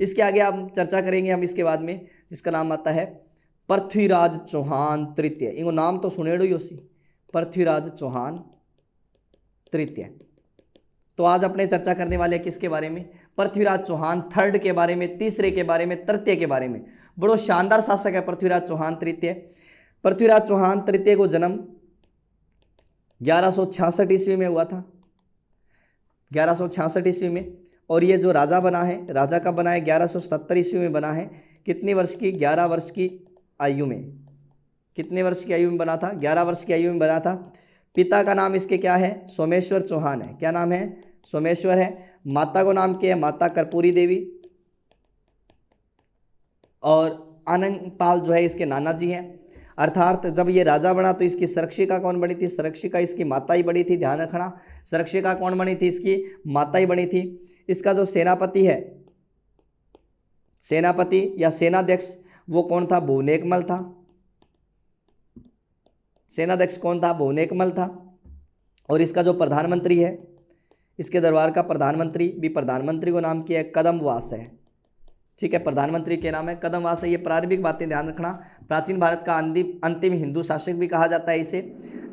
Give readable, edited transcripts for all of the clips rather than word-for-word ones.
इसके आगे हम चर्चा करेंगे हम इसके बाद में, जिसका नाम आता है पृथ्वीराज चौहान तृतीय। इनको नाम तो सुनेड़ो ही उसी, पृथ्वीराज चौहान तृतीय। तो आज अपने चर्चा करने वाले किसके बारे में? पृथ्वीराज चौहान थर्ड के बारे में, तीसरे के बारे में, तृतीय के बारे में। बड़ो शानदार शासक है पृथ्वीराज चौहान तृतीय। पृथ्वीराज चौहान तृतीय को जन्म 1166 ईस्वी में हुआ था, 1166 ईस्वी में। और ये जो राजा बना है, राजा का बना है 1177 ईस्वी में बना है। कितनी वर्ष की? 11 वर्ष की आयु में। कितने वर्ष की आयु में बना था? 11 वर्ष की आयु में बना था। पिता का नाम इसके क्या है? सोमेश्वर चौहान है। क्या नाम है? सोमेश्वर है। माता को नाम क्या है? माता कर्पूरी देवी। और आनंद पाल जो है इसके नाना जी हैं। अर्थात जब ये राजा बना तो इसकी संरक्षिका कौन बनी थी? संरक्षिका इसकी माता ही बनी थी, ध्यान रखना। संरक्षिका कौन बनी थी? इसकी माता ही बनी थी। इसका जो सेनापति है, सेनापति या सेनाध्यक्ष, वो कौन था? भुवनेकमल था। सेनाध्यक्ष कौन था? भुवनेकमल था। और इसका जो प्रधानमंत्री है, इसके दरबार का प्रधानमंत्री भी, प्रधानमंत्री को नाम किया है कदमवास है। ठीक है, प्रधानमंत्री के नाम है कदमवास है। ये प्रारंभिक बातें ध्यान रखना। प्राचीन भारत का अंतिम हिंदू शासक भी कहा जाता है इसे।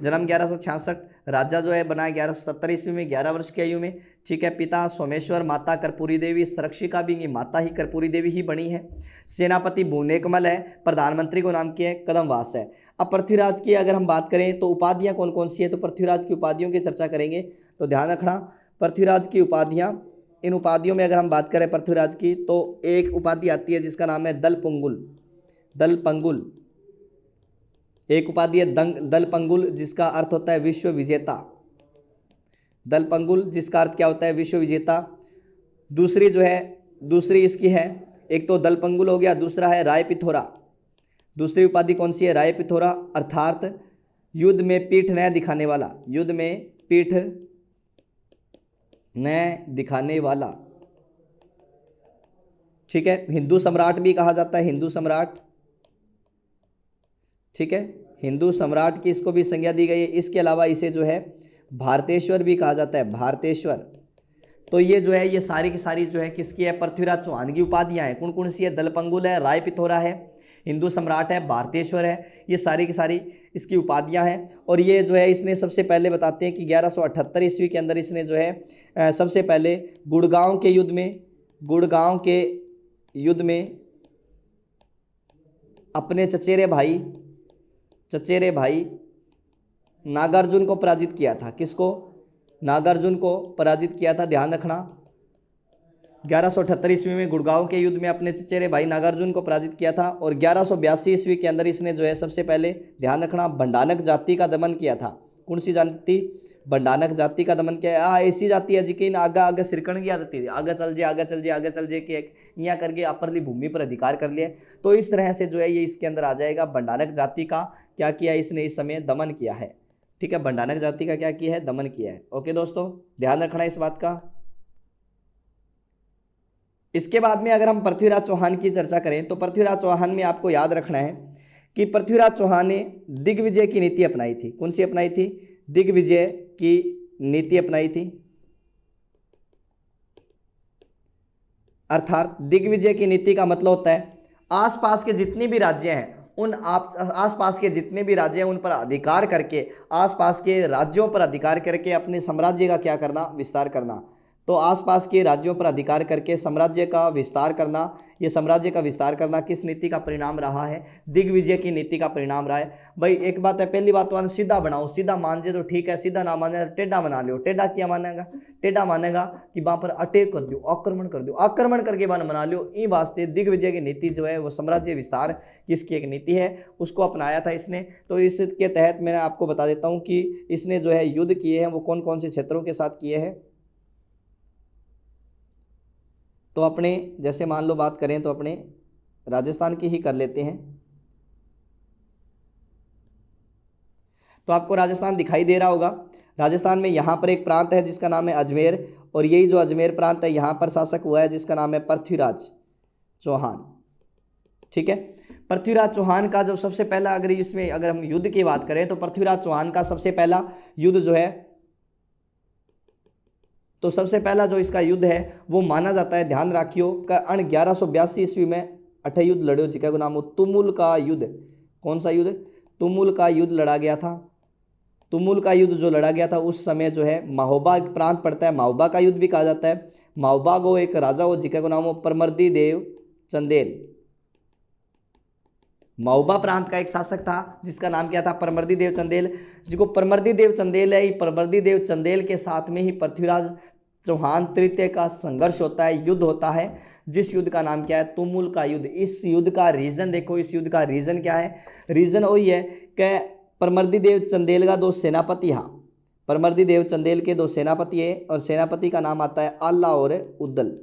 जन्म 1166, राजा जो है बना 1177 ईस्वी में, 11 वर्ष की आयु में। ठीक है, पिता सोमेश्वर, माता कर्पूरी देवी, संरक्षिका भी माता ही कर्पूरी देवी ही बनी है। सेनापति भुवनेकमल है, प्रधानमंत्री को नाम किया है कदमवास है। अब पृथ्वीराज की अगर हम बात करें तो उपाधियां कौन कौन सी है, तो पृथ्वीराज की उपाधियों की चर्चा करेंगे। तो ध्यान रखना, पृथ्वीराज की उपाधियां, इन उपाधियों में अगर हम बात करें पृथ्वीराज की, तो एक उपाधि आती है जिसका नाम है दलपंगुल। दलपंगुल एक उपाधि है, दलपंगुल, जिसका अर्थ होता है विश्व विजेता। दलपंगुल जिसका अर्थ क्या होता है? विश्व विजेता। दूसरी जो है, दूसरी इसकी है, एक तो दलपंगुल हो गया, दूसरा है राय पिथोरा। दूसरी उपाधि कौन सी है? राय पिथोरा, अर्थात युद्ध में पीठ न दिखाने वाला। युद्ध में पीठ न दिखाने वाला। ठीक है, हिंदू सम्राट भी कहा जाता है, हिंदू सम्राट। ठीक है, हिंदू सम्राट की इसको भी संज्ञा दी गई है। इसके अलावा इसे जो है भारतेश्वर भी कहा जाता है, भारतेश्वर। तो ये जो है, ये सारी की सारी जो है किसकी है? पृथ्वीराज चौहान की उपाधियां हैं। कौन कौन सी है? दलपंगुल है, राय पिथोरा है, हिंदू सम्राट है, भारतेश्वर है। ये सारी की सारी इसकी उपाधियां हैं। और ये जो है इसने सबसे पहले बताते हैं कि 1178 ईस्वी के अंदर इसने जो है सबसे पहले गुड़गांव के युद्ध में अपने चचेरे भाई नागार्जुन को पराजित किया था। किसको? नागार्जुन को पराजित किया था, ध्यान रखना। 1178 ईस्वी में गुड़गांव के युद्ध में अपने चचेरे भाई नागार्जुन को पराजित किया था। और 1182 ईस्वी के अंदर इसने जो है सबसे पहले, ध्यान रखना, भंडानक जाति का दमन किया था। कौन सी जाति? भंडानक जाति का दमन किया। ऐसी जाति है जिसकी आगे आगे सिरकण की आदत थी, आगे चल जे आगे चल जे आगे चल जे के यहाँ करके अपरली भूमि पर अधिकार कर लिया। तो इस तरह से जो है ये इसके अंदर आ जाएगा। भंडानक जाति का क्या किया इसने? इस समय दमन किया है। ठीक है, भंडानक जाति का क्या किया है? दमन किया है। ओके दोस्तों, ध्यान रखना इस बात का। इसके बाद में अगर हम पृथ्वीराज चौहान की चर्चा करें तो पृथ्वीराज चौहान में आपको याद रखना है कि पृथ्वीराज चौहान ने दिग्विजय की नीति अपनाई थी। कौन सी अपनाई थी? दिग्विजय की नीति अपनाई थी। अर्थात दिग्विजय की नीति का मतलब होता है आसपास के जितने भी राज्य हैं, उन आसपास के जितने भी राज्य हैं उन पर अधिकार करके, आसपास के राज्यों पर अधिकार करके अपने साम्राज्य का क्या करना? विस्तार करना। तो आसपास के राज्यों पर अधिकार करके साम्राज्य का विस्तार करना, ये साम्राज्य का विस्तार करना किस नीति का परिणाम रहा है? दिग्विजय की नीति का परिणाम रहा है। भाई एक बात है, पहली बात तो सीधा बनाओ, सीधा मान जे तो ठीक है, सीधा ना माने टेढ़ा बना लो। टेढ़ा क्या मानेगा? टेढ़ा मानेगा कि वहां पर अटैक कर दो, आक्रमण कर दो, आक्रमण करके बना लो। इन वास्ते दिग्विजय की नीति जो है वो साम्राज्य विस्तार किसकी एक नीति है, उसको अपनाया था इसने। तो इसके तहत मैं आपको बता देता हूं कि इसने जो है युद्ध किए हैं वो कौन कौन से क्षेत्रों के साथ किए हैं। तो अपने जैसे मान लो बात करें तो अपने राजस्थान की ही कर लेते हैं। तो आपको राजस्थान दिखाई दे रहा होगा। राजस्थान में यहाँ पर एक प्रांत है जिसका नाम है अजमेर, और यही जो अजमेर प्रांत है यहाँ पर शासक हुआ है जिसका नाम है पृथ्वीराज चौहान। ठीक है, पृथ्वीराज चौहान का जो सबसे पहला, अगर हम युद्ध की बात करें तो पृथ्वीराज चौहान का सबसे पहला युद्ध जो है तो सबसे पहला जो इसका युद्ध है वो माना जाता है, ध्यान रखियो, का 1182 ईस्वी में अठ युद्ध लड़ो जिका को नाम हो तुमुल का युद्ध। कौन सा युद्ध? तुमुल का युद्ध लड़ा गया था। तुमुल का युद्ध जो लड़ा गया था उस समय जो है महोबा प्रांत पड़ता है, महोबा का युद्ध भी कहा जाता है। महोबा को एक राजा हो जिका को नाम हो परमर्दी देव चंदेल। महोबा प्रांत का एक शासक था जिसका नाम क्या था? परमर्दी देव चंदेल। जिसको परमर्दी देव चंदेल है, परमर्दी देव चंदेल के साथ में ही पृथ्वीराज चौहान तृतीय का संघर्ष होता है, युद्ध होता है, जिस युद्ध का नाम क्या है? तुमुल का युद्ध। इस युद्ध का रीजन देखो, इस युद्ध का रीजन क्या है? रीजन वही है कि परमर्दी देव चंदेल का दो सेनापति हा, परमर्दी देव चंदेल के दो सेनापति है और सेनापति का नाम आता है आल्ला और उदल।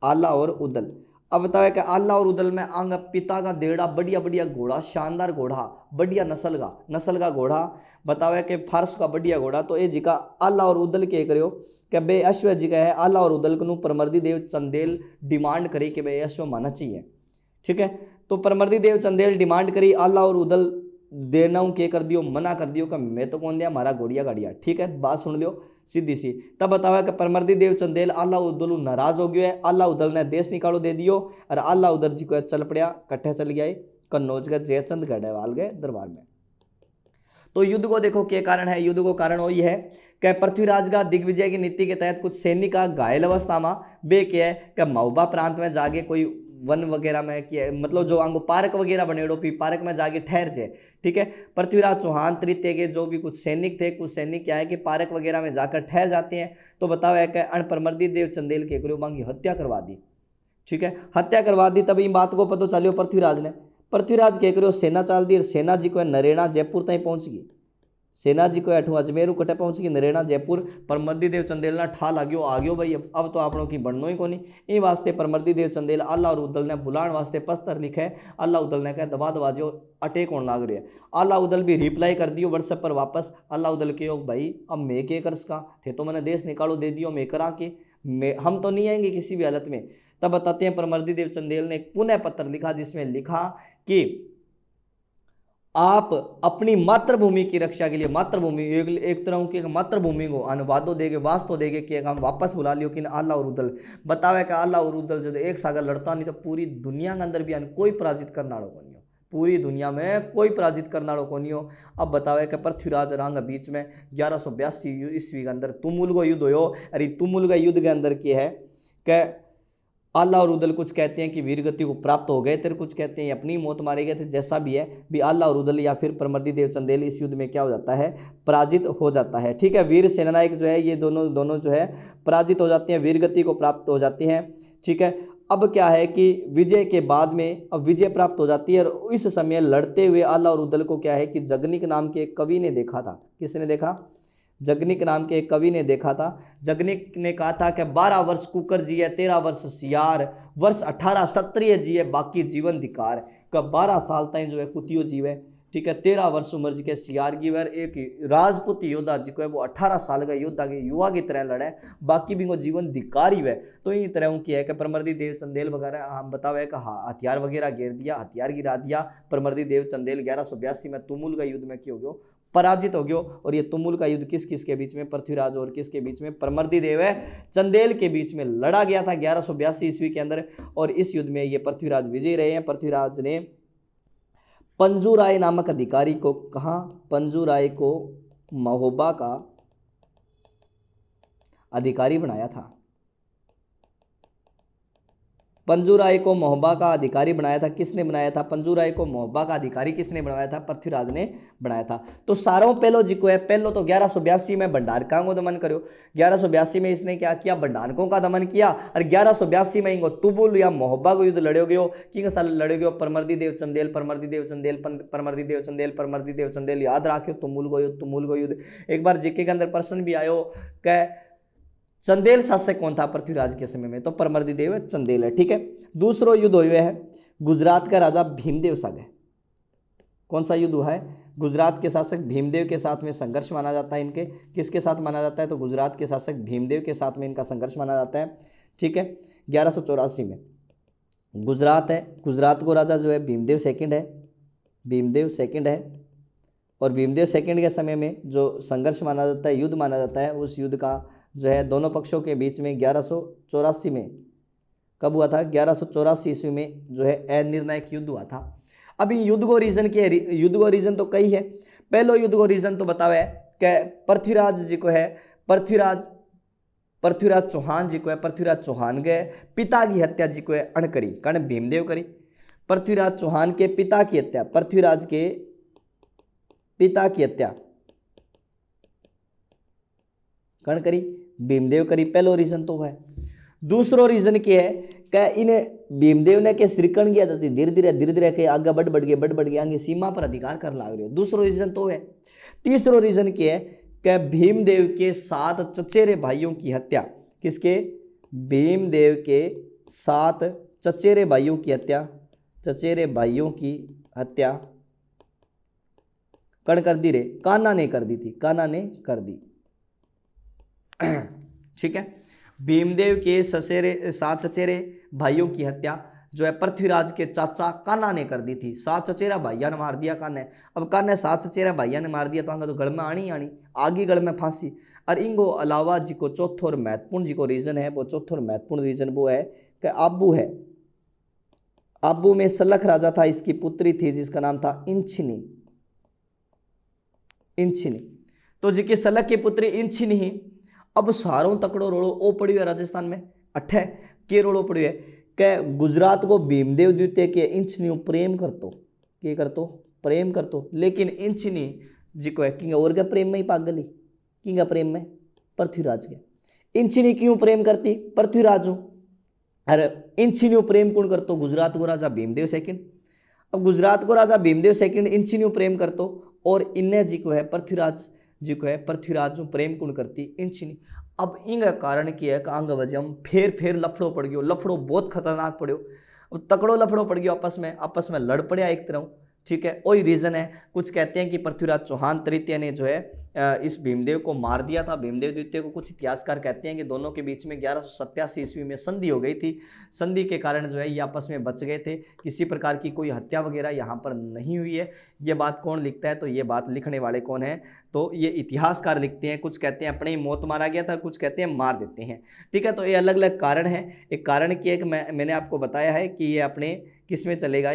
आल्ला और उदल। अब बताओ कि आल्ला और उदल में आंग पिता का देड़ा बढ़िया बढ़िया घोड़ा, शानदार घोड़ा, बढ़िया नस्ल का घोड़ा, बतावे कि फारस का बढ़िया घोड़ा। तो ये जी का आल्ला और उदल के करियो कि बे अश्व जी का है, आल्ला और उदल को परमर्दी देव चंदेल डिमांड करी कि बे अश्व माना चाहिए। ठीक है, तो परमर्दी देव चंदेल डिमांड करी, आल्ला और उदल देना के कर दियो, मना कर दियो कि मैं तो कौन दिया, हमारा घोड़िया गाड़िया। ठीक है, बात सुन लियो सीधी सी। तब बतावा कि परमर्दी देव चंदेल आल्ला उदल नाराज हो गयो है, आल्ला उदल ने देश निकालो दे दियो और आल्ला उदल जी को चल पड़िया, कट्ठे चल गया कन्नौज के जयचंद गढ़वाल के दरबार में। तो युद्ध को देखो क्या कारण है? युद्ध को कारण वही है कि पृथ्वीराज का दिग्विजय की नीति के तहत कुछ सैनिक का घायल अवस्था में बे क्या है कि महोबा प्रांत में जाके कोई वन वगैरह में किया, मतलब जो आंगो पार्क वगैरह बनेड़ो पी पार्क में जाके ठहर जाए। ठीक है, पृथ्वीराज चौहान तृतीय के जो भी कुछ सैनिक थे, कुछ सैनिक क्या है कि पार्क वगैरह में जाकर ठहर जाते हैं। तो बताओ है कि अणपरमर्दी देव चंदेल के करो मांगी हत्या करवा दी। ठीक है, हत्या करवा दी। तब इन बात को पता चलियो पृथ्वीराज ने, पृथ्वीराज के करो सेना चाल दी और सेना जी को नरेना जयपुर तक पहुंच गई। सेना जी को अठू अजमेर कटे पहुंच गई, नरेना जयपुर। परमर्दी देव चंदेल ना ठा लाग्यो, आ गयो भाई अब तो आपनों की बननो ही कोनी। इन वास्ते परमर्दी देव चंदेल आल्ला और उदल ने बुलाण वास्ते पत्र लिखे। आल्ला उदल ने कहा दबा दबा जो अटैक होने लाग रही है। आल्ला उदल भी रिप्लाई कर दियो व्हाट्सएप पर वापस। आल्ला उदल के भाई अब मैं के कर सका, थे तो मैंने देश निकालो दे दियो, मैं करा के हम तो नहीं आएंगे किसी भी हालत में। तब बताते हैं परमर्दी देव चंदेल ने एक पुनः पत्र लिखा जिसमें लिखा कि आप अपनी मातृभूमि की रक्षा के लिए, मातृभूमि एक तरह की मातृभूमि को अनुवादो देगे, वास्तव देगे कि हम वापस बुला लियो कि आल्ला और उदल बतावे कि आल्ला और उदल जब एक सागर लड़ता नहीं तो पूरी दुनिया के अंदर भी कोई पराजित करना को नहीं हो, पूरी दुनिया में कोई पराजित करना को नहीं हो। अब बतावे कि पृथ्वीराज रंग बीच में 1182 ईस्वी के अंदर तुमुल को युद्ध हो। अरे तुमुल का युद्ध के अंदर क्या है कि आल्ला और उदल कुछ कहते हैं कि वीरगति को प्राप्त हो गए थे, कुछ कहते हैं अपनी मौत मारे गए थे। जैसा भी है भी आल्ला और उदल या फिर परमर्दी देव चंदेल इस युद्ध में क्या हो जाता है? पराजित हो जाता है। ठीक है, वीर सेनानायक जो है ये दोनों जो है पराजित हो जाते हैं, वीरगति को प्राप्त हो जाती हैं। ठीक है, अब क्या है कि विजय के बाद में अब विजय प्राप्त हो जाती है और इस समय लड़ते हुए आल्ला और उदल को क्या है कि जगनिक नाम के एक कवि ने देखा था। किसने देखा? जगनिक नाम के एक कवि ने देखा था। जगनिक ने कहा था कि 12 वर्ष कुकर जिए, 13 वर्ष सियार, वर्ष 18 क्षत्रिय जिए, बाकी जीवन धिकार। का 12 साल तक जो है कुतियो जीवे। ठीक है, 13 वर्ष उम्र जी के सियार की वर, एक राजपूत योद्धा जी को है वो 18 साल का योद्धा के युवा की तरह लड़े, बाकी भी वो जीवन धिकारी है। तो इन तरह की है कि परमर्दी देव चंदेल वगैरह हम बतावे कि हाँ हथियार वगैरह घेर दिया, हथियार गिरा दिया। परमर्दी देव चंदेल 1182 में तुमुल का युद्ध में क्यों गयो? पराजित हो गयो। और ये तुमुल का युद्ध किस किस के बीच में? पृथ्वीराज और किसके बीच में? परमर्दी देव चंदेल के बीच में लड़ा गया था 1182 ईस्वी के अंदर। और इस युद्ध में ये पृथ्वीराज विजयी रहे हैं। पृथ्वीराज ने पंजूराय नामक अधिकारी को कहा, पंजूराय को महोबा का अधिकारी बनाया था। पंजूराय को महोबा का अधिकारी बनाया था। किसने बनाया था? पंजूराय को महोबा का अधिकारी किसने बनाया था? पृथ्वीराज ने बनाया था। तो सारों पहलो जी को है, पहलो तो 1182 में भंडारकों को दमन करो। 1182 में इसने क्या किया? भंडारकों का दमन किया। और 1182 में इनको तुमुल या महोबा को युद्ध लड़ो गयो। कि साल लड़ो गयो? परमर्दी देव चंदेल, परमर्दी देव चंदेल, परमर्दी देव चंदेल, परमर्दी देव चंदेल। याद रखियो तुमुल को युद्ध, तुमुल को युद्ध। एक बार जीके के अंदर प्रश्न भी आयो कि चंदेल शासक कौन था पृथ्वीराज के समय में? तो परमर्दी देव चंदेल है। ठीक है, दूसरो युद्ध हुआ है गुजरात का राजा भीमदेव सागे। कौन सा युद्ध हुआ है? गुजरात के शासक भीमदेव के साथ में संघर्ष माना जाता है। इनके किसके साथ माना जाता है? तो गुजरात के शासक भीमदेव के साथ में इनका संघर्ष माना जाता है। ठीक है, 1184 में गुजरात है, गुजरात को राजा जो है भीमदेव सेकंड है, भीमदेव सेकंड है। और भीमदेव सेकंड के समय में जो संघर्ष माना जाता है, युद्ध माना जाता है, उस युद्ध का जो है दोनों पक्षों के बीच में 1184 में, कब हुआ था? 1184 ईस्वी में जो है अनिर्णायक युद्ध हुआ था। अभी युद्ध को रीजन के, युद्ध को रीजन तो कई है। पहलो युद्ध को रीजन तो बतावे कि पृथ्वीराज जी को है, पृथ्वीराज चौहान जी को है, पृथ्वीराज चौहान के पिता की हत्या जी को है अण करी, कर्ण भीमदेव करी। पृथ्वीराज चौहान के पिता की हत्या, पृथ्वीराज के पिता की हत्या कर्ण करी, भीमदेव करी। पहलो रीजन तो है। दूसरो रीजन क्या है कि इन भीमदेव ने के श्रीकर्ण किया जाती, धीरे धीरे के आगे बढ़ बढ़ गए आगे सीमा पर अधिकार कर लाग रहे हो। दूसरो रीजन तो है। तीसरो रीजन क्या है कि भीमदेव के 7 चचेरे भाइयों की हत्या, किसके? भीमदेव के 7 चचेरे भाइयों की हत्या, चचेरे भाइयों की हत्या कर्ण कर दी रे, कान्हा ने कर दी थी, कान्हा ने कर दी। ठीक है। भीमदेव के 7 चचेरे भाइयों की हत्या जो है पृथ्वीराज के चाचा कान्हा ने कर दी थी। 7 चचेरा भाइया ने मार दिया कान्हा। अब कान्हा 7 चचेरा भाइया ने मार दिया तो आगे तो गढ़ में आनी आगे गढ़ में फांसी। और इनको अलावा जी को चौथो और महत्वपूर्ण जी को रीजन है, वो चौथो और महत्वपूर्ण रीजन वो है कि आबू है। आबू में सलख राजा था, इसकी पुत्री थी जिसका नाम था इंचिनी। तो जी की सलख की पुत्री इंचिनी ही। अब सारों तकड़ो रोड़ो ओ पड़ी है राजस्थान में, अठे के रोड़ो पड़ी है कि गुजरात को भीमदेव द्वितीय के इंचनी प्रेम करतो, के करतो? प्रेम करतो। लेकिन इंचनी जी को है किंग और के प्रेम में ही पागल ही, किंग प्रेम में? पृथ्वीराज के। इंचनी क्यों प्रेम करती? पृथ्वीराज। अरे इंचनी प्रेम कौन करतो? गुजरात को राजा भीमदेव सेकंड। अब गुजरात को राजा भीमदेव सेकंड इंचनी प्रेम करतो और इन्हें जी को है पृथ्वीराज जी को है पृथ्वीराज प्रेम कुण करती इंचिनी। अब इंग कारण की है अंग वजह हम फेर लफड़ो पड़ गयो, लफड़ो बहुत खतरनाक पड़ो, तकड़ो लफड़ो पड़ गयो, आपस में लड़ पड़िया एक तरह। ठीक है, वही रीजन है। कुछ कहते हैं कि पृथ्वीराज चौहान तृतीय ने जो है इस भीमदेव को मार दिया था, भीमदेव द्वितीय को। कुछ इतिहासकार कहते हैं कि दोनों के बीच में 1187 ईस्वी में संधि हो गई थी। संधि के कारण जो है ये आपस में बच गए थे, किसी प्रकार की कोई हत्या वगैरह यहाँ पर नहीं हुई है। ये बात कौन लिखता है? तो ये बात लिखने वाले कौन है? तो ये इतिहासकार लिखते हैं। कुछ कहते हैं अपने ही मौत मारा गया था, कुछ कहते हैं मार देते हैं। ठीक है, तो ये अलग अलग कारण है। एक कारण की एक मैंने आपको बताया है कि ये अपने किस में चलेगा,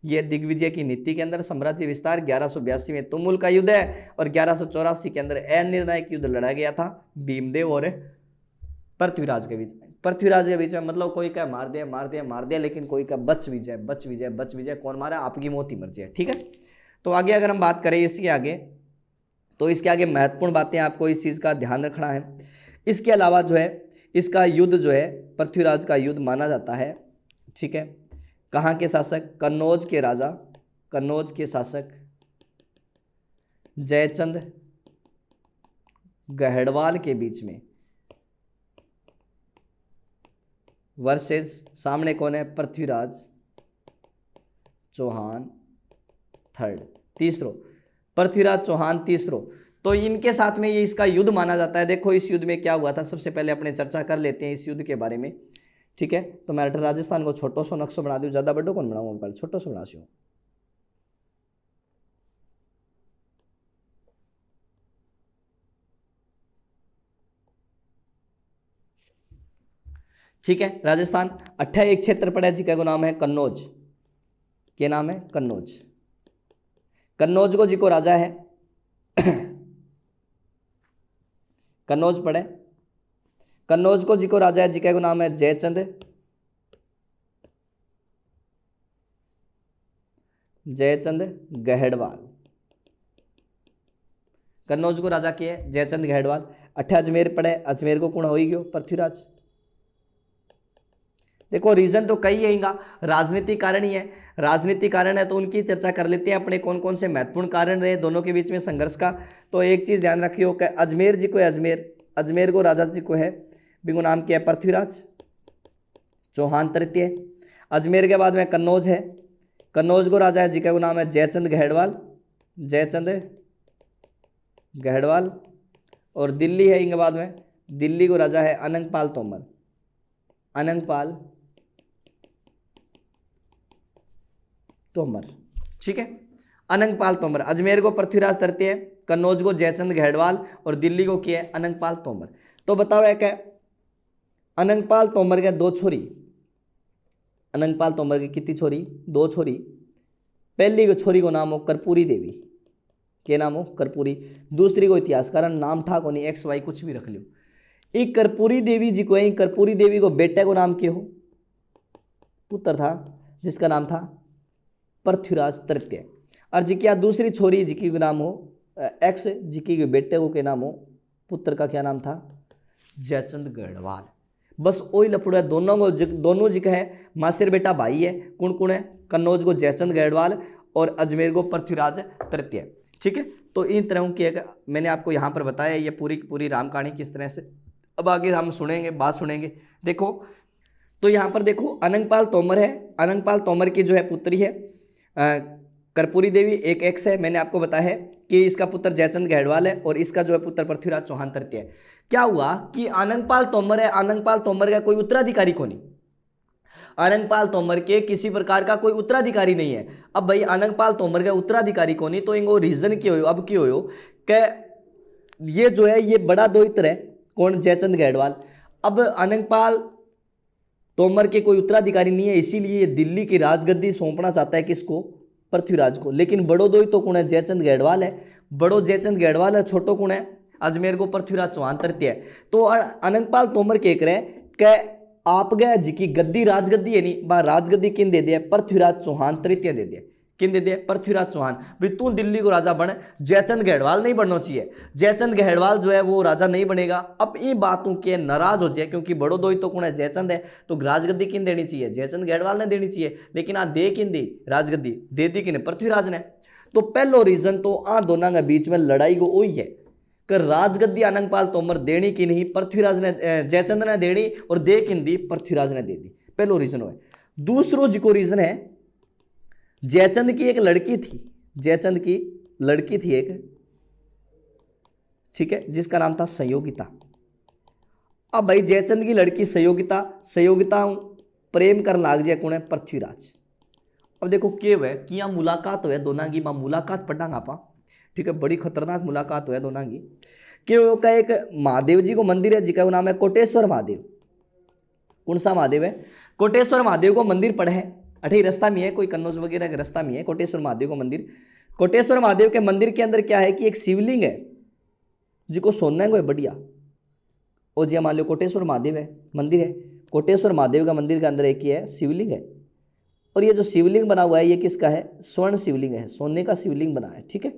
ये दिग्विजय की नीति के अंदर साम्राज्य विस्तार। 1182 में तुमुल का युद्ध है और 1184 के अंदर अनिर्णायक युद्ध लड़ा गया था भीमदेव और पृथ्वीराज के बीच में। पृथ्वीराज के बीच में मतलब कोई का मार दिया, लेकिन कोई का बच विजय। कौन मारा? आपकी मौत ही मर्जी है। ठीक है, तो आगे अगर हम बात करें इसके आगे, तो इसके आगे महत्वपूर्ण बातें आपको इस चीज का ध्यान रखना है। इसके अलावा जो है इसका युद्ध जो है पृथ्वीराज का युद्ध माना जाता है। ठीक है, कहां के शासक? कन्नौज के राजा, कन्नौज के शासक जयचंद गहड़वाल के बीच में वर्सेस सामने कौन है? पृथ्वीराज चौहान थर्ड, तीसरो पृथ्वीराज चौहान तीसरो। तो इनके साथ में ये इसका युद्ध माना जाता है। देखो इस युद्ध में क्या हुआ था, सबसे पहले अपने चर्चा कर लेते हैं इस युद्ध के बारे में। ठीक है, तो मैं राजस्थान को छोटो सो नक्शो बना दूं, ज्यादा बड़ो कौन बनाऊंगा, छोटो सो बना सी। ठीक है, राजस्थान 28 क्षेत्र पड़ा जी का नाम है कन्नौज। क्या नाम है? कन्नौज। कन्नौज को जी को राजा है कन्नौज पड़े। कन्नौज को जी को राजा है, जी का नाम है जयचंद गहड़वाल। कन्नौज को राजा किए जयचंद गहड़वाल। अठे अजमेर पड़े, अजमेर को कौन हो ही गयो? पृथ्वीराज। देखो रीजन तो कई है इनका, राजनीतिक कारण ही है। राजनीतिक कारण है तो उनकी चर्चा कर लेते हैं अपने कौन कौन से महत्वपूर्ण कारण रहे दोनों के बीच में संघर्ष का। तो एक चीज ध्यान रखियो कि अजमेर जी को है, अजमेर को राजा जी को है, बिगु नाम क्या है? पृथ्वीराज चौहान तृतीय। अजमेर के बाद में कन्नौज है, कन्नौज को राजा है जी का नाम है जयचंद गहड़वाल। और दिल्ली है इनके बाद में, दिल्ली को राजा है अनंगपाल तोमर। ठीक है, अनंगपाल तोमर। अजमेर को पृथ्वीराज तृतीय, कन्नौज को जयचंद गहड़वाल और दिल्ली को किया है अनंगपाल तोमर। तो बताओ एक है अनंगपाल तोमर के दो छोरी, अनंगपाल तोमर की कितनी छोरी, दो छोरी। पहली छोरी को नाम हो कर्पूरी देवी, के नाम हो कर्पूरी। दूसरी को इतिहासकार नाम था को नहीं, एक्स वाई कुछ भी रख लियो। एक कर्पूरी देवी जी को है, कर्पूरी देवी को बेटे को नाम क्या हो, पुत्र था जिसका नाम था पृथ्वीराज तृतीय। और जी क्या दूसरी छोरी जी की नाम हो एक्स, जी के बेटे को के नाम हो, पुत्र का क्या नाम था, जयचंद गढ़वाल। बस वही लफड़ा है दोनों को, दोनों जी का है मासिर बेटा भाई है। कौन कौन है, कन्नौज को जयचंद गढ़वाल और अजमेर को पृथ्वीराज तृतीय। ठीक है, तो इन तरह की मैंने आपको यहां पर बताया ये पूरी पूरी राम कहानी किस तरह से। अब आगे हम सुनेंगे, बात सुनेंगे। देखो तो यहां पर देखो अनंगपाल तोमर है, अनंगपाल तोमर की जो है पुत्री है कर्पूरी देवी, एक एक्स है। मैंने आपको बताया है कि इसका पुत्र जयचंद गढ़वाल है और इसका जो है पुत्र पृथ्वीराज चौहान तृतीय है। क्या हुआ कि अनंगपाल तोमर है, अनंगपाल तोमर का कोई उत्तराधिकारी को नहीं, अनंगपाल तोमर के किसी प्रकार का कोई उत्तराधिकारी नहीं है। अब भाई अनंगपाल तोमर का उत्तराधिकारी को नहीं, तो इनको रीजन क्यों हो, अब क्यों हो कि ये जो है ये बड़ा दोहित्र है, कौन, जयचंद गढ़वाल। अब अनंगपाल तोमर के कोई उत्तराधिकारी नहीं है, इसीलिए दिल्ली की राजगद्दी सौंपना चाहता है किसको, पृथ्वीराज को। लेकिन बड़ो दोहित तो कौन है, जयचंद गढ़वाल है, बड़ो जयचंद गढ़वाल है, छोटो कौन है, अजमेर को पृथ्वीराज चौहान तृतीय है। तो अनंगपाल तोमर कह रहे कि आप गए जी की गद्दी राजगद्दी है नहीं, बा राजगद्दी किन दे दिया, पृथ्वीराज चौहान तृतीय दे दिया। किन दे दिया, पृथ्वीराज चौहान। भाई तू दिल्ली को राजा बने, जयचंद गढ़वाल नहीं बनना चाहिए, जयचंद गढ़वाल जो है वो राजा नहीं बनेगा। अब इन बातों के नाराज हो जाए, क्योंकि बड़ो दोहित तो कौन है, जयचंद है, तो राजगद्दी किन देनी चाहिए, जयचंद गढ़वाल ने देनी चाहिए। लेकिन आ दे किन दी राजगद्दी, दे दी किन, पृथ्वीराज ने। तो पहलो रीजन तो आ दोनों के बीच में लड़ाई को वही है कि राजगद्दी अनंगपाल तोमर देनी की नहीं, पृथ्वीराज ने, जयचंद ने देनी, और दे किन दी, पृथ्वीराज ने दे दी। पहलो रीजन है। दूसरो जी को रीजन है, जयचंद की एक लड़की थी, जयचंद की लड़की थी एक, ठीक है, जिसका नाम था संयोगिता। अब भाई जयचंद की लड़की संयोगिता, संयोगिता प्रेम कर लाग जाए कौन है, पृथ्वीराज। अब देखो के हुए कि यहाँ मुलाकात हुए दोनों की, मुलाकात पढ़ांगा आप, ठीक है, बड़ी खतरनाक मुलाकात हुए दोनों की। कि एक महादेव जी को मंदिर है जिसका नाम है कोटेश्वर महादेव। कौन सा महादेव है, कोटेश्वर महादेव को मंदिर पड़ा है, अठे रास्ता में है, कोई कन्नौज वगैरह के रास्ता में है कोटेश्वर महादेव को मंदिर। कोटेश्वर महादेव के मंदिर के अंदर क्या है कि एक शिवलिंग है जिसको सोना है बढ़िया। और जी मान लो कोटेश्वर महादेव है मंदिर है, कोटेश्वर महादेव का मंदिर के अंदर एक ही है शिवलिंग है। और ये जो शिवलिंग बना हुआ है ये किसका है, स्वर्ण शिवलिंग है, सोने का शिवलिंग बना है। ठीक है,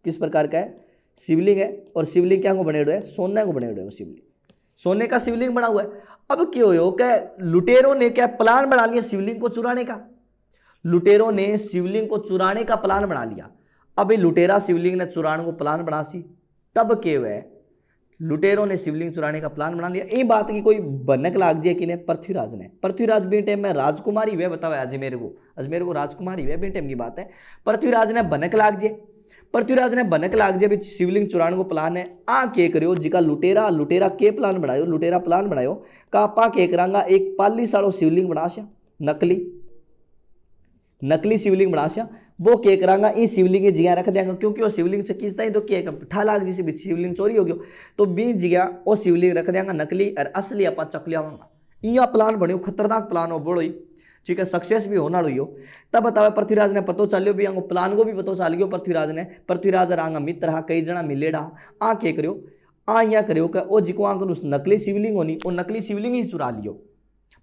किस प्रकार का है, शिवलिंग है। और शिवलिंग क्या को बने हुए है, सोने को बने हुए है, शिवलिंग सोने का शिवलिंग बना हुआ है। अब क्यों हो क्या लुटेरों ने क्या प्लान बना लिया शिवलिंग को चुराने का, लुटेरों ने शिवलिंग को चुराने का प्लान बना लिया। अब लुटेरा शिवलिंग ने चुराने को प्लान बना सी, तब के हुए लुटेरों ने शिवलिंग चुराने का प्लान बना लिया। ये बात की कोई बनक लाग जाए कि पृथ्वीराज ने, पृथ्वीराज बी टाइम में राजकुमारी हुए, बताओ अजमेर को राजकुमारी हुए बी टाइम की बात है। पृथ्वीराज ने बनक लाग जाए, पृथ्वीराज ने बनक लाग जाए शिवलिंग चुराने को प्लान है। आ के करियो जिका लुटेरा, लुटेरा के प्लान बनायो, लुटेरा प्लान बनायो का आपा के करांगा एक पाली सालो शिवलिंग बना सिया, नकली नकली शिवलिंग बना सिया। वो के करांगा ई शिवलिंग की जगह रख देंगे, क्योंकि वो शिवलिंग से किसता ही तो के ठा लाग जी से शिवलिंग चोरी हो गयो, तो बी जगह वो शिवलिंग रख देंगा नकली और असली आपा चक लियावांगा। इया प्लान बनियो, खतरनाक प्लान हो बड़ो ही, ठीक है, सक्सेस भी होना रही हो। तब बताओ पृथ्वीराज ने पतो चलियो भी आंगो प्लान को भी पतो चल गयो पृथ्वीराज ने। पृथ्वीराज आंगा मित्र हा कई जना मिलेड़ा आ के करियो, आ या करियो का ओ जिको आंग नकली शिवलिंग होनी, वो नकली शिवलिंग ही चुरा लियो।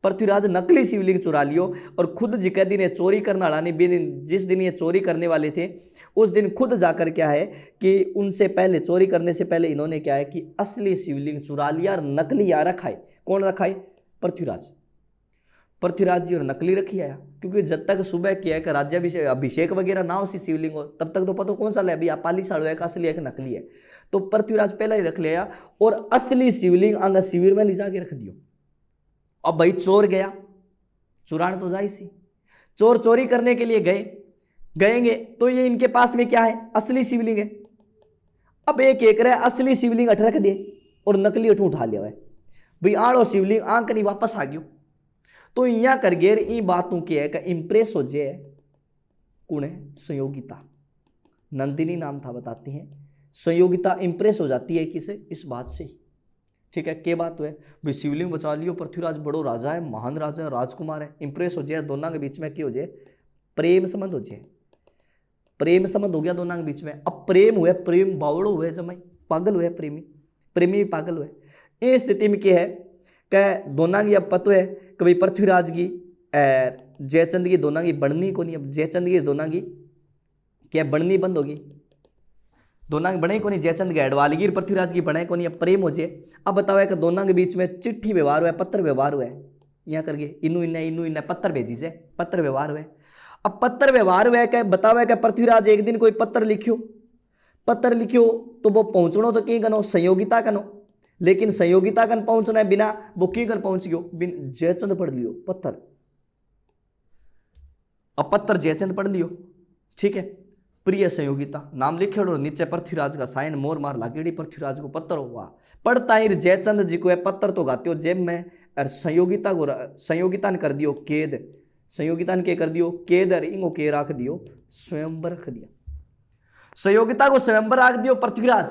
पृथ्वीराज नकली शिवलिंग चुरा लियो और खुद जिके दिन ये चोरी करने वाला नहीं, जिस दिन ये चोरी करने वाले थे उस दिन खुद जाकर क्या है कि उनसे पहले, चोरी करने से पहले इन्होंने क्या है कि असली शिवलिंग चुरा लिया और नकली या रखा है। कौन रखा है, पृथ्वीराज। पृथ्वीराज जी और नकली रखी आया, क्योंकि जब तक सुबह किया है कि राज्याभिषेक अभिषेक वगैरह ना हो सी शिवलिंग हो, तब तक तो पता कौन सा ले अभी पाली साड़ो है, असली है कि नकली है। तो पृथ्वीराज पहले ही रख लिया और असली शिवलिंग अंग शिविर में ले जाके रख दियो। अब भाई चोर गया, चुरान तो जाई सी, चोर चोरी करने के लिए गएंगे तो ये इनके पास में क्या है, असली शिवलिंग है। अब एक एक रहा असली शिवलिंग अठ रख दिए और नकली अठ उठा लिया है। भाई आड़ो शिवलिंग आंक नहीं वापस आ गयो। तो यहां कर गेर ई बातों की है कि इंप्रेस हो जाए कौन है, संयोगिता, नंदिनी नाम था बताती हैं। संयोगिता इंप्रेस हो जाती है किसे, इस बात से ठीक है, के बात हुए भाई शिवलिंग बचा लियो, पृथ्वीराज बड़ो राजा है, महान राजा है, राजकुमार है, इंप्रेस हो जाए, दोनों के बीच में क्या हो जाए, प्रेम संबंध हो जाए, प्रेम संबंध हो गया दोनों के बीच में। अब प्रेम हुए, प्रेम बावड़ो हुए, जमाई पागल हुए, प्रेमी प्रेमी भी पागल हुए। इस स्थिति में क्या है कि दोनों की अब पता है कि भाई पृथ्वीराज की जयचंद की दोनों की बननी को नहीं, अब जयचंद की दोनों की क्या बननी बंद होगी, दोनों की बने को नहीं, जयचंद गैडवालगी पृथ्वीराज की बने को नहीं, अब प्रेम हो जाए। अब बताओ कि दोनों के बीच में चिट्ठी व्यवहार हुआ, पत्र व्यवहार हुआ है, यहाँ करके इनू इन्ने पत्र भेजी से, पत्र व्यवहार हुआ। अब पत्र व्यवहार हुआ है, बताओ कि पृथ्वीराज एक दिन कोई पत्र लिखियो, पत्र लिखियो तो वो पहुंचना तो कहीं कनो संयोगिता कनो, लेकिन संयोगिता कन पहुंचना है बिना वो की कर पहुंच गयो, बिन जयचंद पढ़ लियो पत्र, अब पत्र जयचंद पढ़ लियो, ठीक है, प्रिय संयोगिता नाम लिखे और नीचे पृथ्वीराज का साइन मोर मार लागेड़ी, पृथ्वीराज को पत्र हुआ पढ़ता ही जयचंद जी को है पत्र तो गाते हो जेब में, और संयोगिता को संयोगिता ने कर दियो केद, संयोगिता ने क्या कर दियो केद, और इंगो के रख दियो स्वयंवर रख दिया, संयोगिता को स्वयंवर रख दियो पृथ्वीराज,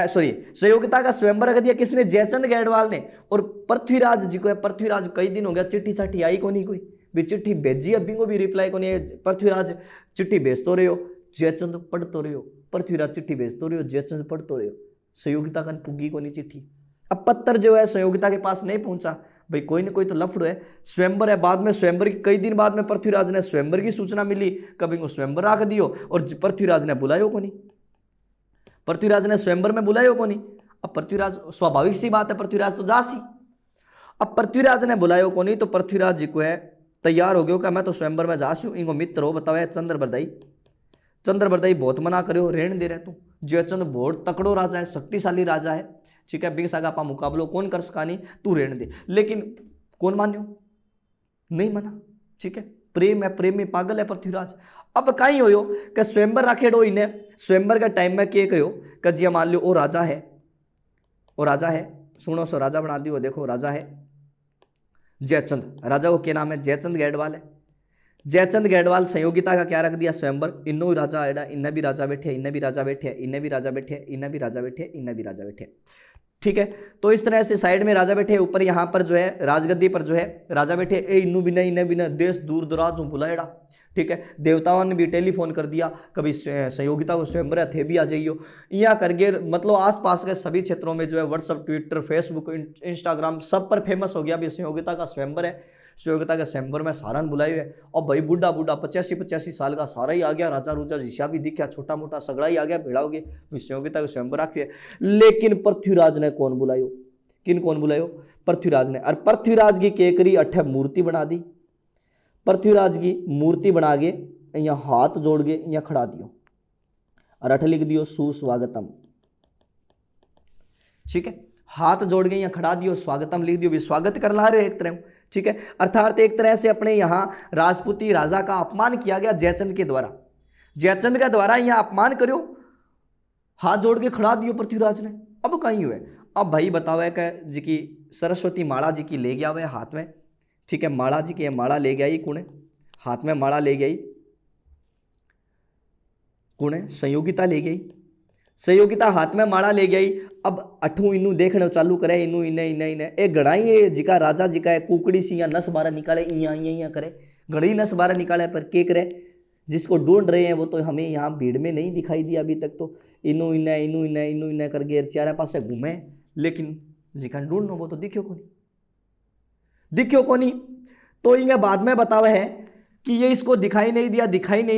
सॉरी संयोगिता का स्वयंवर रख दिया किसने, जयचंद गैडवाल ने। और पृथ्वीराज जी को है, पृथ्वीराज कई दिन हो गया चिट्ठी चाठी आई को नहीं, कोई भी चिट्ठी भेजी अभी को भी रिप्लाई को नहीं, पृथ्वीराज चिट्ठी भेज तो रहे हो, जयचंद पढ़ तो रहे हो, पृथ्वीराज चिट्ठी भेज तो रहे हो, जयचंद पढ़ तो रहे हो, संयोगिता का पुगी को नहीं चिट्ठी। अब पत्र जो है संयोगिता के पास नहीं पहुंचा, भाई कोई ना कोई तो लफड़ है, स्वयंवर है, बाद में स्वयंवर की कई दिन बाद में पृथ्वीराज ने स्वयंवर की सूचना मिली, कभी को स्वयंवर रख दियो, और पृथ्वीराज ने बुलायो को नहीं, पृथ्वीराज ने स्वयंवर में बुलायो को नहीं। अब पृथ्वीराज स्वाभाविक सी बात है, पृथ्वीराज तो दासी, अब पृथ्वीराज ने बुलायो को नहीं, तो पृथ्वीराज जी को है तैयार हो गयो कि मैं तो स्वयंवर में जासी हूं, इनको मित्र हो बतावे चंद्रबरदाई, चंद्रबरदाई बहुत मना करो, रेण दे रहे तू, जयचंद बहुत तकड़ो राजा है, शक्तिशाली राजा है, ठीक है, बिग सागा पा मुकाबलो कौन कर सका नहीं, तू रेण दे, लेकिन कौन मान्यो, नहीं मना, ठीक है, प्रेम है, प्रेम में पागल है पृथ्वीराज। अब कहीं हो कि स्वयंवर रखेड़ो इन्हें, स्वयंवर के टाइम में क्या करो कि जी मान लो वो राजा है, वो राजा है, सुनो सो राजा बना दियो, देखो राजा है जयचंद, राजा को क्या नाम है, जयचंद गैडवाल है, जयचंद गैडवाल संयोगिता का क्या रख दिया स्वयंवर, इन्नो राजा आएगा, इन्हें भी राजा बैठे, इन्हें भी राजा बैठे, इन्हें भी राजा बैठे, इन्हें भी राजा बैठे, इन्हें भी राजा बैठे, ठीक है। तो इस तरह से साइड में राजा बैठे, ऊपर यहाँ पर जो है राजगद्दी पर जो है राजा बैठे, ए इन्नू बिना इन्हें बिना देश दूर दराज बुलाएड़ा, ठीक है, देवताओं ने भी टेलीफोन कर दिया कभी संयोगिता को स्वयंवर थे भी आ जाइयो, यहाँ करके मतलब आसपास के सभी क्षेत्रों में जो है व्हाट्सअप ट्विटर फेसबुक इंस्टाग्राम सब पर फेमस हो गया भी संयोगिता का स्वयंवर है, संयोगिता के स्वयंवर में सारा बुलाए हुए, और भाई बुढ़ा बुढ़ा 85 साल का सारा ही आ गया, राजा रूजा जिशा भी दिखा, छोटा मोटा सगड़ा ही आ गया, भेड़ा हो गया, संयोगिता के स्वयंवर रखे। लेकिन पृथ्वीराज ने कौन बुलायो, किन कौन बुलायो, पृथ्वीराज ने, और पृथ्वीराज की केकरी अठे मूर्ति बना दी, पृथ्वीराज की मूर्ति बना के यहाँ हाथ जोड़ के यहाँ खड़ा दियो, और अठ लिख दियो सुस्वागतम, ठीक है, हाथ जोड़ के यहाँ खड़ा दियो, स्वागतम लिख दियो, भी स्वागत कर ला रहे एक तरह, ठीक है, अर्थात एक तरह से अपने यहाँ राजपूती राजा का अपमान किया गया जयचंद के द्वारा, जयचंद के द्वारा यहाँ अपमान करो, हाथ जोड़ के खड़ा दियो पृथ्वीराज ने। अब कहीं हुए, अब भाई बताओ है जी की सरस्वती माला जी की ले गया हुआ हाथ में, ठीक है, माला जी की माला ले गया कुणे हाथ में, माला ले गई कुणे संयोगिता ले गई, संयोगिता हाथ में माला ले गई। अब अठू इनू देखने चालू करे, इनू इन्हें इन्हें इन्हें एक गणाई है जिका राजा जिका है कुकड़ी सी या नस बारह निकाले, इया करे, घड़ी नस बारह निकाले, पर के करे, जिसको ढूंढ रहे हैं वो तो हमें यहाँ भीड़ में नहीं दिखाई दिया अभी तक, तो इनू इन्हें करके चारे पास घूमे, लेकिन जिका ढूंढनो वो तो दिखो को नहीं, दिखो को नहीं। तो इन्हें बाद में बतावा है कि ये इसको दिखाई नहीं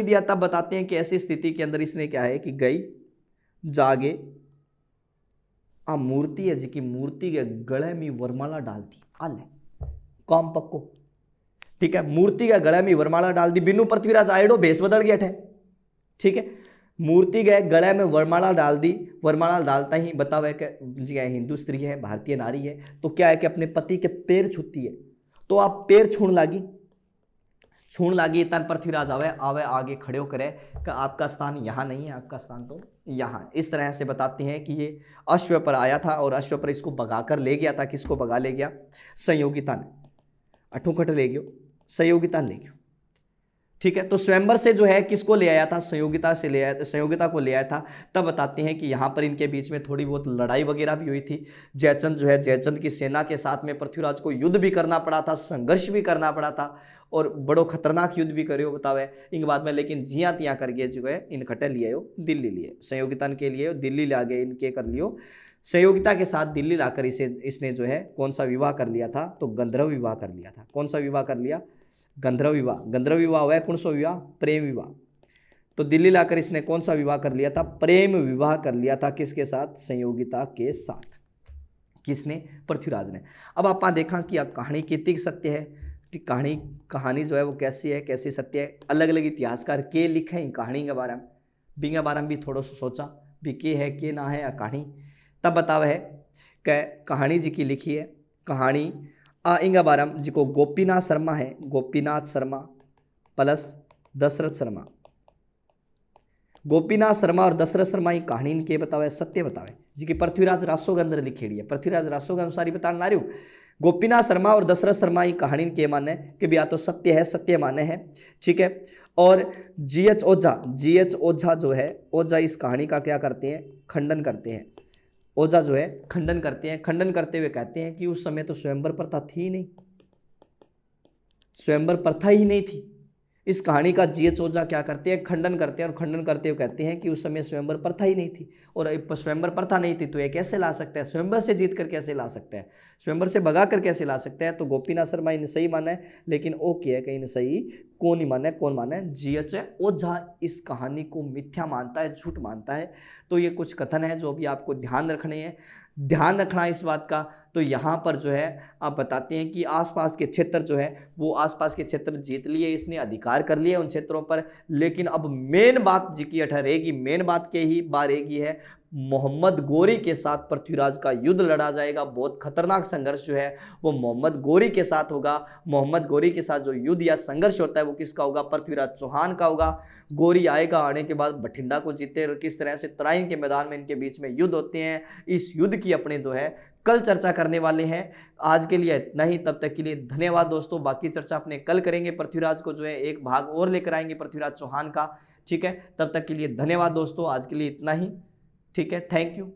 दिया, तब बताते हैं कि ऐसी स्थिति के अंदर इसने क्या है कि गई जागे आ मूर्ति है जी की मूर्ति के गले में वरमाला डाल दी, आले काम पक्को, ठीक है, मूर्ति के गले में वरमाला डाल दी, बिनु पृथ्वीराज आएडो भेष बदल गया थे, ठीक है, मूर्ति के गले में वरमाला डाल दी, वरमाला डालता ही बतावा है कि जी हिंदू स्त्री है, भारतीय नारी है, तो क्या है कि अपने पति के पैर छूती है, तो आप पैर छूण लागी तन पृथ्वीराज आवे आगे खड़े हो करे कि आपका स्थान यहाँ नहीं है, आपका स्थान तो यहाँ। इस तरह से बताते हैं कि ये अश्व पर आया था और अश्व पर इसको भगाकर ले गया था, किसको भगा ले गया, संयोगिता ने, अठोखट ले गयो, संयोगिता ले गयो, ठीक है। तो स्वयंवर से जो है किसको ले आया था, संयोगिता से ले आया था, संयोगिता को ले आया था। तब बताते हैं कि यहाँ पर इनके बीच में थोड़ी बहुत लड़ाई वगैरह भी हुई थी। जयचंद जो है, जयचंद की सेना के साथ में पृथ्वीराज को युद्ध भी करना पड़ा था, संघर्ष भी करना पड़ा था, और बड़ो खतरनाक युद्ध भी करियो बतावे इनके बाद में। लेकिन जिया तिया करके जो है इन खटे लिए दिल्ली लिए, संयोगिता के लिए दिल्ली ला गए, इनके कर लियो संयोगिता के साथ दिल्ली लाकर इसने जो है कौन सा विवाह कर लिया था, तो गंधर्व विवाह कर लिया था। कौन सा विवाह कर लिया, गंधर्व विवाह। गंधर्व विवाह हुआ है, कौन सा विवाह, प्रेम विवाह। तो दिल्ली लाकर इसने कौन सा विवाह कर लिया था, प्रेम विवाह कर लिया था। किसके साथ, संयोगिता के साथ। किसने, पृथ्वीराज ने। अब आप देखा कि अब कहानी कितनी सत्य है, कहानी जो है वो कैसी है, कैसी सत्य है। अलग अलग इतिहासकार के लिखे हैं कहानी के बारे में, बिंगे बारे में भी थोड़ा सा सोचा भी के है के ना है कहानी। तब बतावा है कहानी जी की लिखी है कहानी इंगा बारे में, जिको गोपीनाथ शर्मा है, गोपीनाथ शर्मा प्लस दशरथ शर्मा। गोपीनाथ शर्मा और दशरथ शर्मा की कहानी इनके बतावे, सत्य बतावे, जी की पृथ्वीराज रासो के अंदर लिखेड़ी है। पृथ्वीराज रासो के अनुसार ही बताने ला रही हूँ। गोपीनाथ शर्मा और दशरथ शर्मा की कहानी के माने कि भी या तो सत्य है, सत्य माने है, ठीक है। और जीएच ओझा जो है, ओझा इस कहानी का क्या करते हैं, खंडन करते हैं। ओझा जो है खंडन करते हैं, खंडन करते हुए कहते हैं कि उस समय तो स्वयंवर प्रथा थी ही नहीं, स्वयंवर प्रथा ही नहीं थी। इस कहानी का जीएच ओझा क्या करते हैं, खंडन करते हैं, और खंडन करते हुए कहते हैं कि उस समय स्वयंवर प्रथा ही नहीं थी, और स्वयंवर प्रथा नहीं थी तो ये कैसे ला सकता है, स्वयंवर से जीत कर कैसे ला सकता है, स्वयंवर से भगा कर कैसे ला सकता है। तो गोपीनाथ शर्मा इन सही माना है, लेकिन ओ क्या है कहीं सही कौन ही माना है, कौन माना है, जीएच ओझा इस कहानी को मिथ्या मानता है, झूठ मानता है। तो ये कुछ कथन है जो अभी आपको ध्यान रखने हैं, ध्यान रखना इस बात का। तो यहाँ पर जो है आप बताते हैं कि आसपास के क्षेत्र जो है वो आसपास के क्षेत्र जीत लिए, इसने अधिकार कर लिए उन क्षेत्रों पर। लेकिन अब मेन बात जी की ठहरेगी, मेन बात के ही बारेगी है, मोहम्मद गोरी के साथ पृथ्वीराज का युद्ध लड़ा जाएगा। बहुत खतरनाक संघर्ष जो है वो मोहम्मद गोरी के साथ होगा। मोहम्मद गोरी के साथ जो युद्ध या संघर्ष होता है वो किसका होगा, पृथ्वीराज चौहान का होगा। गोरी आएगा, आने के बाद बठिंडा को जीते, और किस तरह से तराइन के मैदान में इनके बीच में युद्ध होते हैं। इस युद्ध की अपने जो है कल चर्चा करने वाले हैं। आज के लिए इतना ही, तब तक के लिए धन्यवाद दोस्तों। बाकी चर्चा अपने कल करेंगे, पृथ्वीराज को जो है एक भाग और लेकर आएंगे पृथ्वीराज चौहान का, ठीक है। तब तक के लिए धन्यवाद दोस्तों, आज के लिए इतना ही, ठीक है, थैंक यू।